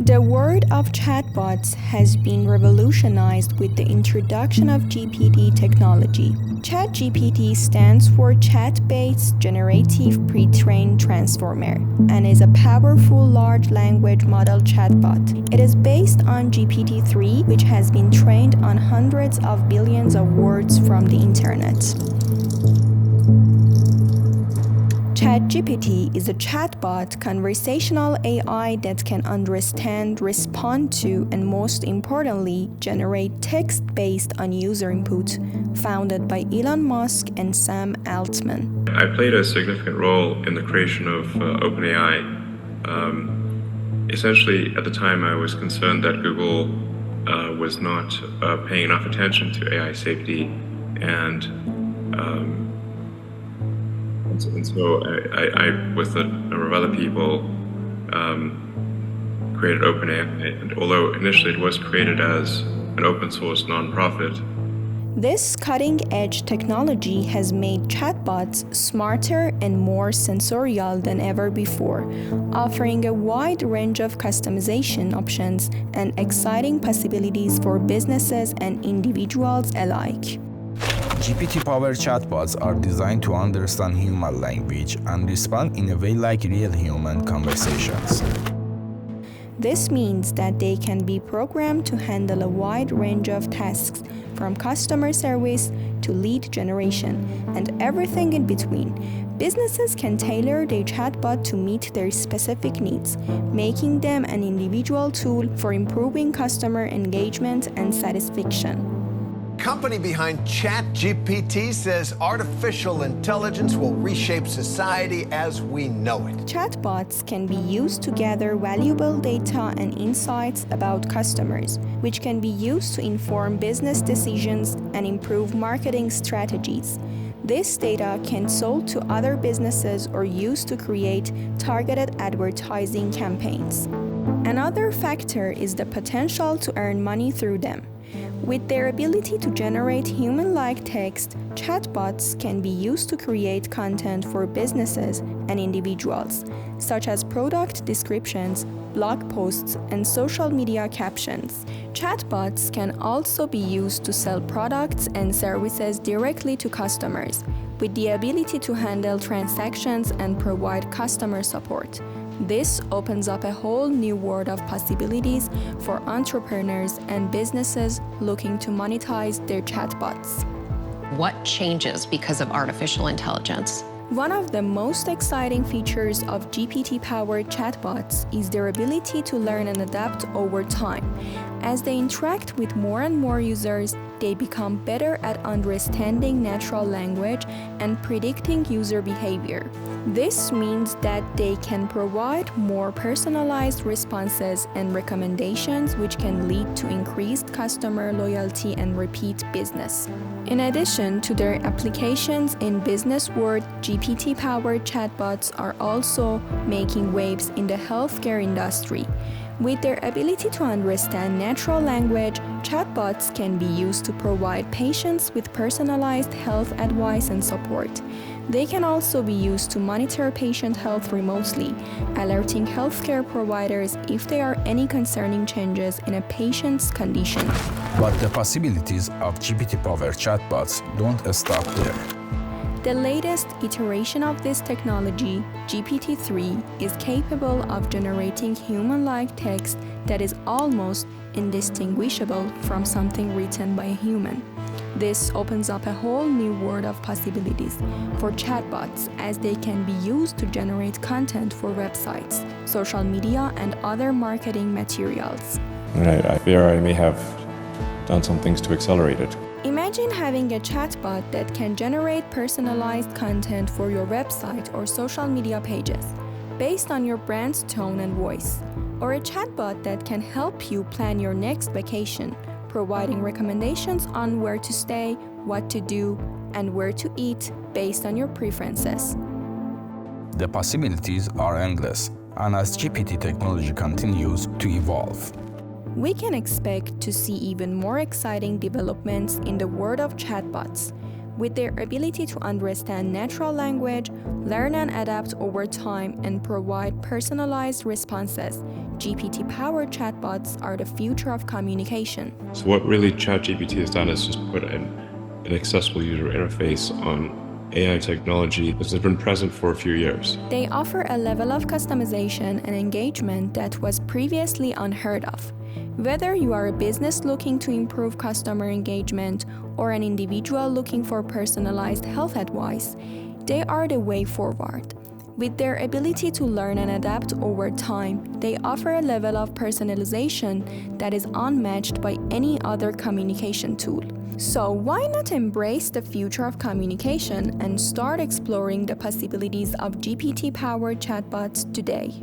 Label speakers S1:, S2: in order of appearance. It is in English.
S1: The world of chatbots has been revolutionized with the introduction of GPT technology. ChatGPT stands for Chat-Based Generative Pre-trained Transformer and is a powerful large language model chatbot. It is based on GPT-3, which has been trained on hundreds of billions of words from the internet. ChatGPT is a chatbot conversational AI that can understand, respond to, and most importantly, generate text based on user input, founded by Elon Musk and Sam Altman.
S2: I played a significant role in the creation of OpenAI. Essentially, at the time, I was concerned that Google was not paying enough attention to AI safety, and so I with a number of other people, created OpenAI. And although initially it was created as an open source nonprofit,
S1: this cutting-edge technology has made chatbots smarter and more sensorial than ever before, offering a wide range of customization options and exciting possibilities for businesses and individuals alike.
S3: GPT-powered chatbots are designed to understand human language and respond in a way like real human conversations.
S1: This means that they can be programmed to handle a wide range of tasks, from customer service to lead generation, and everything in between. Businesses can tailor their chatbot to meet their specific needs, making them an individual tool for improving customer engagement and satisfaction.
S4: Company behind ChatGPT says artificial intelligence will reshape society as we know it.
S1: Chatbots can be used to gather valuable data and insights about customers, which can be used to inform business decisions and improve marketing strategies. This data can be sold to other businesses or used to create targeted advertising campaigns. Another factor is the potential to earn money through them. With their ability to generate human-like text, chatbots can be used to create content for businesses and individuals, such as product descriptions, blog posts, and social media captions. Chatbots can also be used to sell products and services directly to customers, with the ability to handle transactions and provide customer support. This opens up a whole new world of possibilities for entrepreneurs and businesses looking to monetize their chatbots.
S5: What changes because of artificial intelligence?
S1: One of the most exciting features of GPT-powered chatbots is their ability to learn and adapt over time. As they interact with more and more users, they become better at understanding natural language and predicting user behavior. This means that they can provide more personalized responses and recommendations, which can lead to increased customer loyalty and repeat business. In addition to their applications in business world, GPT-powered chatbots are also making waves in the healthcare industry. With their ability to understand natural language, chatbots can be used to provide patients with personalized health advice and support. They can also be used to monitor patient health remotely, alerting healthcare providers if there are any concerning changes in a patient's condition.
S3: But the possibilities of GPT-powered chatbots don't stop there.
S1: The latest iteration of this technology, GPT-3, is capable of generating human-like text that is almost indistinguishable from something written by a human. This opens up a whole new world of possibilities for chatbots, as they can be used to generate content for websites, social media, and other marketing materials.
S6: I fear I may have done some things to accelerate it.
S1: Imagine having a chatbot that can generate personalized content for your website or social media pages based on your brand's tone and voice, or a chatbot that can help you plan your next vacation, providing recommendations on where to stay, what to do, and where to eat based on your preferences.
S3: The possibilities are endless, and as GPT technology continues to evolve,
S1: we can expect to see even more exciting developments in the world of chatbots. With their ability to understand natural language, learn and adapt over time, and provide personalized responses, GPT-powered chatbots are the future of communication.
S2: So what really ChatGPT has done is just put an accessible user interface on AI technology that has been present for a few years.
S1: They offer a level of customization and engagement that was previously unheard of. Whether you are a business looking to improve customer engagement or an individual looking for personalized health advice, they are the way forward. With their ability to learn and adapt over time, they offer a level of personalization that is unmatched by any other communication tool. So why not embrace the future of communication and start exploring the possibilities of GPT-powered chatbots today?